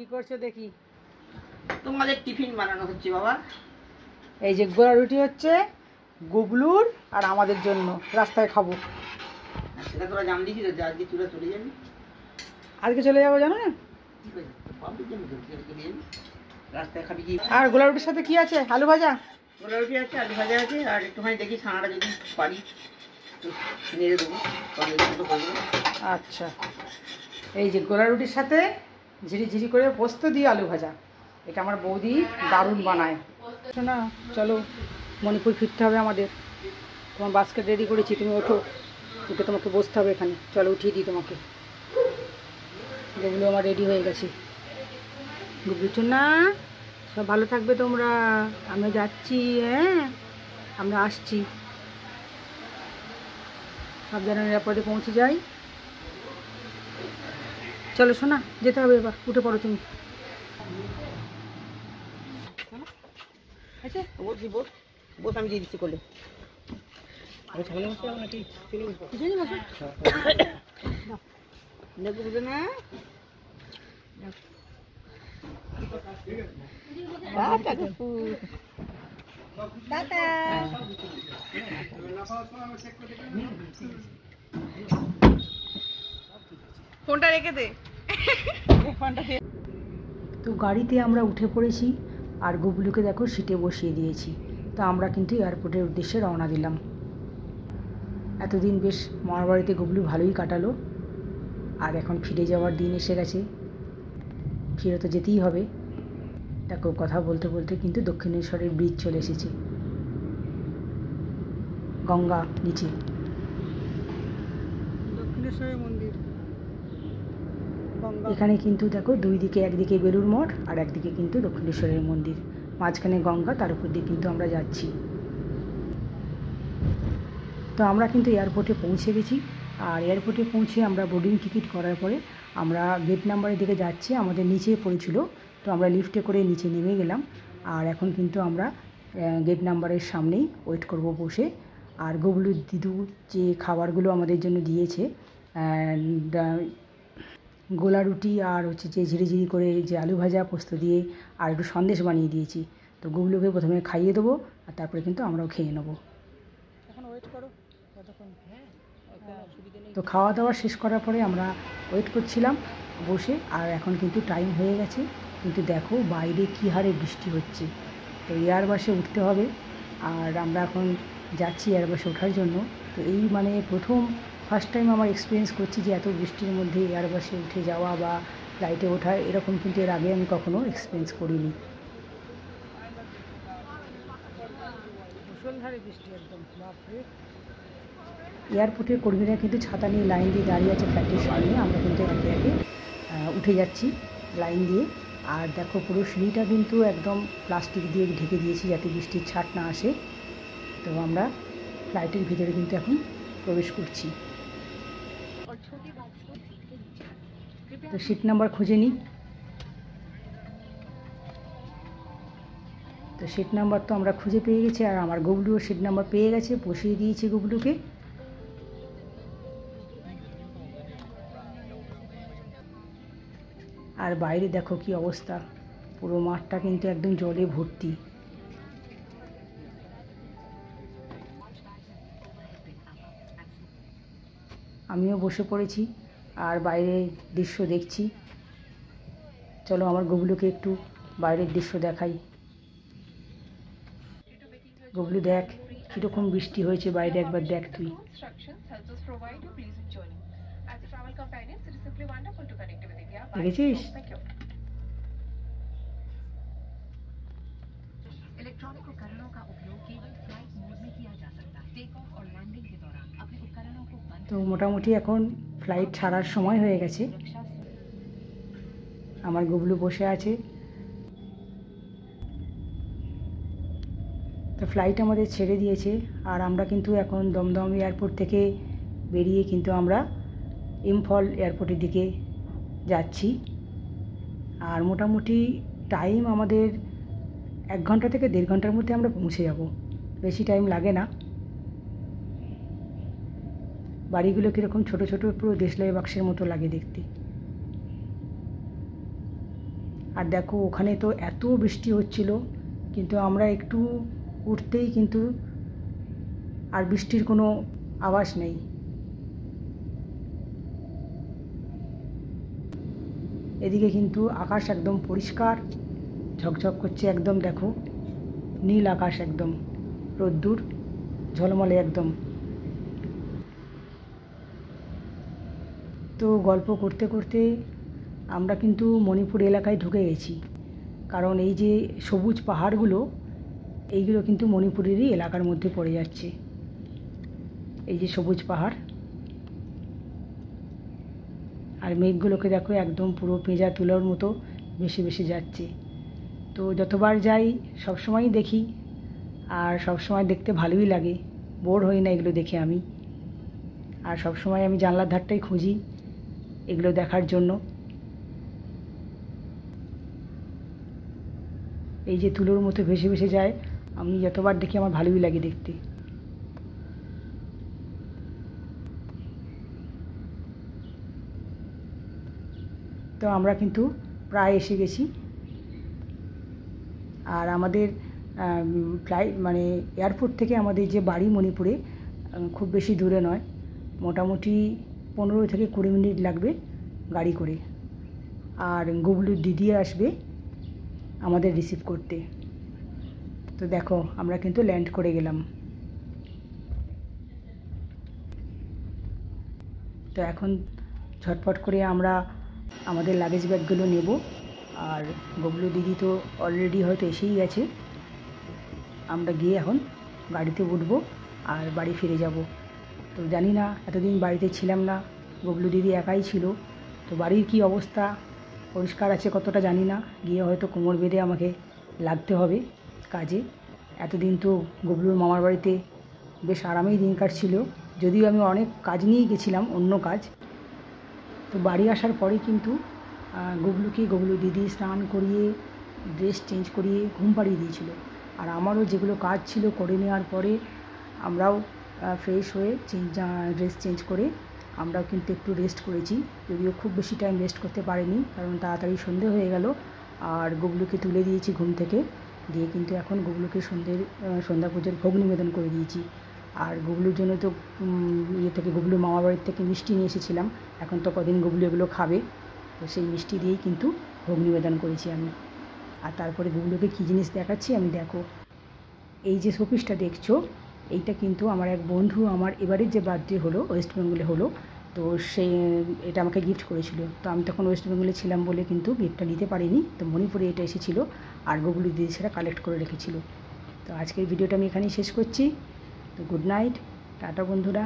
কি করছো দেখি? তোমাদের টিফিন বানানো হচ্ছে বাবা। এই যে গোলা রুটি হচ্ছে গুবলুর আর আমাদের জন্য, রাস্তায় খাবো। সেটা তোরা জানলি কি যে আজকে চুলা চলে যাবি? আজকে চলে যাবো জানো না? রাস্তায় খাবি কি? আর গোলা রুটির সাথে কি আছে? আলু ভাজা, গোলা রুটি আছে, আলু ভাজা আছে, আর একটুখানি দেখি ছানাটা যদি পারি নেড়ে দেবো। আচ্ছা, এই যে গোলা রুটির সাথে ঝিরি ঝিরি করে পোস্ত দিয়ে আলু ভাজা, এটা আমার বৌদি দারুণ বানায়। না চলো, মণিপুর ফিরতে হবে আমাদের। তোমার বাস্কেট রেডি করেছি, তুমি ওঠো, উঠে তোমাকে বসতে হবে এখানে। চলো উঠিয়ে দিই তোমাকে। যেগুলো আমার রেডি হয়ে গেছে। বুঝছো না? সব ভালো থাকবে তোমরা, আমরা যাচ্ছি। হ্যাঁ, আমরা আসছি, সাবধানে নিরাপদে পৌঁছে যাই। চলো শোনা, যেতে হবে এবার, উঠে পড়ো তুমি। আচ্ছা বলছি বোস, বোস আমি দিয়ে দিচ্ছি করলে। বুঝে না ফোনটা রেখে দে। তো গাড়িতে আমরা উঠে পড়েছি, আর গুবলুকে দেখো সিটে বসিয়ে দিয়েছি। তো আমরা কিন্তু এয়ারপোর্টের উদ্দেশ্যে রওনা দিলাম। এতদিন বেশ মামার বাড়িতে গুবলু ভালোই কাটালো, আর এখন ফিরে যাওয়ার দিন এসে গেছে, ফিরে তো যেতেই হবে। দেখো কথা বলতে বলতে কিন্তু দক্ষিণেশ্বরের ব্রিজ চলে এসেছে, গঙ্গা নিচে, দক্ষিণেশ্বরের মন্দির। এখানে কিন্তু দেখো দুই দিকে, একদিকে বেলুড় মঠ আর একদিকে কিন্তু দক্ষিণেশ্বরের মন্দির, মাঝখানে গঙ্গা, তার উপর দিয়ে কিন্তু আমরা যাচ্ছি। তো আমরা কিন্তু এয়ারপোর্টে পৌঁছে গেছি, আর এয়ারপোর্টে পৌঁছে আমরা বোর্ডিং টিকিট করার পরে আমরা গেট নাম্বারের দিকে যাচ্ছি। আমাদের নিচে পড়েছিল, তো আমরা লিফটে করে নিচে নেমে গেলাম। আর এখন কিন্তু আমরা গেট নাম্বারের সামনেই ওয়েট করব বসে। আর গুবলু দিদু যে খাবারগুলো আমাদের জন্য দিয়েছে, গোলা রুটি আর হচ্ছে যে ঝিরি ঝিরি করে যে আলু ভাজা পোস্ত দিয়ে আর একটু সন্দেশ বানিয়ে দিয়েছি। তো গুবলুকে প্রথমে খাইয়ে দেবো, আর তারপরে কিন্তু আমরাও খেয়ে নেবো। এখন ওয়েট করো ততক্ষণ। তো খাওয়া দাওয়া শেষ করার পরে আমরা ওয়েট করছিলাম বসে, আর এখন কিন্তু টাইম হয়ে গেছে। কিন্তু দেখো বাইরে কী হারে বৃষ্টি হচ্ছে। তো এয়ারবাসে উঠতে হবে, আর আমরা এখন যাচ্ছি এয়ারবাসে ওঠার জন্য। তো এই মানে ফার্স্ট টাইম আমার এক্সপিরিয়েন্স করছি যে এত বৃষ্টির মধ্যে এয়ারবাসে উঠে যাওয়া বা ফ্লাইটে ওঠা, এরকম কিন্তু এর আগে আমি কখনো এক্সপিরিয়েন্স করিনি। মুষলধারে বৃষ্টি একদম, বাপরে। এয়ারপোর্টের কর্মীরা কিন্তু ছাতা নিয়ে লাইন দিয়ে দাঁড়িয়ে আছে ফ্লাইটের সামনে। আমরা কিন্তু একে একে উঠে যাচ্ছি লাইন দিয়ে। আর দেখো পুরো সিঁড়িটা কিন্তু একদম প্লাস্টিক দিয়ে ঢেকে দিয়েছি যাতে বৃষ্টির ছাট না আসে। তো আমরা ফ্লাইটের ভিতরে কিন্তু এখন প্রবেশ করছি। তো সিট নাম্বার খুঁজে নিই। তো সিট নাম্বার তো আমরা খুঁজে পেয়ে গেছি, আর আমার গুবলুও সিট নাম্বার পেয়ে গেছে, বসিয়ে দিয়েছি গুবলুকে। আর বাইরে দেখো কি অবস্থা, পুরো মাঠটা কিন্তু একদম জলে ভর্তি। আমিও বসে পড়েছি আর বাইরের দৃশ্য দেখছি। চলো আমার গুবলুকে একটু বাইরের দৃশ্য দেখাই। গুবলু দেখ কীরকম বৃষ্টি হয়েছে বাইরে, একবার দেখ তুই। দেখেছিস? তো মোটামুটি এখন ফ্লাইট ছাড়ার সময় হয়ে গেছে। আমার গুবলু বসে আছে। তো ফ্লাইট আমাদের ছেড়ে দিয়েছে, আর আমরা কিন্তু এখন দমদম এয়ারপোর্ট থেকে বেরিয়ে কিন্তু আমরা ইম্ফল এয়ারপোর্টের দিকে যাচ্ছি। আর মোটামুটি টাইম আমাদের 1 ঘন্টা থেকে 1.5 ঘন্টার মধ্যে আমরা পৌঁছে যাব, বেশি টাইম লাগে না। বাড়িগুলো কীরকম ছোটো ছোটো, পুরো দেশলাই বাক্সের মতো লাগে দেখতে। আর দেখো ওখানে তো এত বৃষ্টি হচ্ছিল, কিন্তু আমরা একটু উঠতেই কিন্তু আর বৃষ্টির কোনো আভাস নেই। এদিকে কিন্তু আকাশ একদম পরিষ্কার ঝকঝক করছে, একদম দেখো নীল আকাশ, একদম রোদ্দুর ঝলমলে একদম। তো গল্প করতে করতে আমরা কিন্তু মণিপুর এলাকায় ঢুকে গেছি, কারণ এই যে সবুজ পাহাড়গুলো, এইগুলো কিন্তু মণিপুরেরই এলাকার মধ্যে পড়ে যাচ্ছে। এই যে সবুজ পাহাড়, আর মেঘগুলোকে দেখো একদম পুরো পেঁজা তুলোর মতো ভেসে ভেসে যাচ্ছে। তো যতবার যাই সবসময়ই দেখি, আর সবসময় দেখতে ভালোই লাগে, বোর হই না এগুলো দেখে আমি। আর সবসময় আমি জানলার ধারটাই খুঁজি এগুলো দেখার জন্য। এই যে তুলোর মতো ভেসে ভেসে যায়, আমি যতবার দেখি আমার ভালোই লাগে দেখতে। তো আমরা কিন্তু প্রায় এসে গেছি। আর আমাদের ফ্লাইট মানে এয়ারপোর্ট থেকে আমাদের যে বাড়ি মণিপুরে খুব বেশি দূরে নয়, মোটামুটি 15 থেকে 20 মিনিট লাগবে গাড়ি করে। আর গুবলুর দিদি আসবে আমাদের রিসিভ করতে। তো দেখো আমরা কিন্তু ল্যান্ড করে গেলাম। তো এখন ঝটপট করে আমরা আমাদের লাগেজ ব্যাগগুলো নেব। আর গুবলু দিদি তো অলরেডি হয়তো এসেই গেছে। আমরা গিয়ে এখন গাড়িতে উঠবো আর বাড়ি ফিরে যাব। তো জানি না, এতদিন বাড়িতে ছিলাম না, গুবলু দিদি একাই ছিল। তো বাড়ির কী অবস্থা, পরিষ্কার আছে কতটা জানি না, গিয়ে হয়তো কোমর বেঁধে আমাকে লাগতে হবে কাজে। এতদিন তো গুবলুর মামার বাড়িতে বেশ আরামেই দিন কাটছিল, যদিও আমি অনেক কাজ নিয়েই গেছিলাম, অন্য কাজ। তো বাড়ি আসার পরে কিন্তু গুবলু দিদি স্নান করিয়ে ড্রেস চেঞ্জ করিয়ে ঘুম পাড়িয়ে দিয়েছিল। আর আমারও যেগুলো কাজ ছিল করে নেওয়ার পরে আমরাও ফ্রেশ হয়ে ড্রেস চেঞ্জ করে আমরাও কিন্তু একটু রেস্ট করেছি, যদিও খুব বেশি টাইম রেস্ট করতে পারিনি, কারণ তাড়াতাড়ি সন্ধে হয়ে গেল। আর গুবলুকে তুলে দিয়েছি ঘুম থেকে, দিয়ে কিন্তু এখন গুবলুকে সন্ধ্যা পুজোর ভোগ নিবেদন করে দিয়েছি। আর গুবলুর জন্য তো থেকে গুবলুর মামার বাড়ির থেকে মিষ্টি নিয়ে এসেছিলাম, এখন তো কদিন গুবলু এগুলো খাবে, তো সেই মিষ্টি দিয়েই কিন্তু ভোগ নিবেদন করেছি আমি। আর তারপরে গুবলুকে কী জিনিস দেখাচ্ছি আমি, দেখো এই যে শোপিসটা দেখছো, এইটা কিন্তু আমার এক বন্ধু আমার এবারের যে বার্থডে হলো ওয়েস্ট বেঙ্গলে হলো, তো এটা আমাকে গিফট করেছিল। তো আমি তখন ওয়েস্ট বেঙ্গলে ছিলাম বলে কিন্তু গিফটটা নিতে পারিনি, তো মণিপুরে এটা এসেছিলো আর গুবলু দিদি সেটা কালেক্ট করে রেখেছিল। তো আজকের ভিডিওটা আমি এখানেই শেষ করছি। তো গুড নাইট, টাটা বন্ধুরা।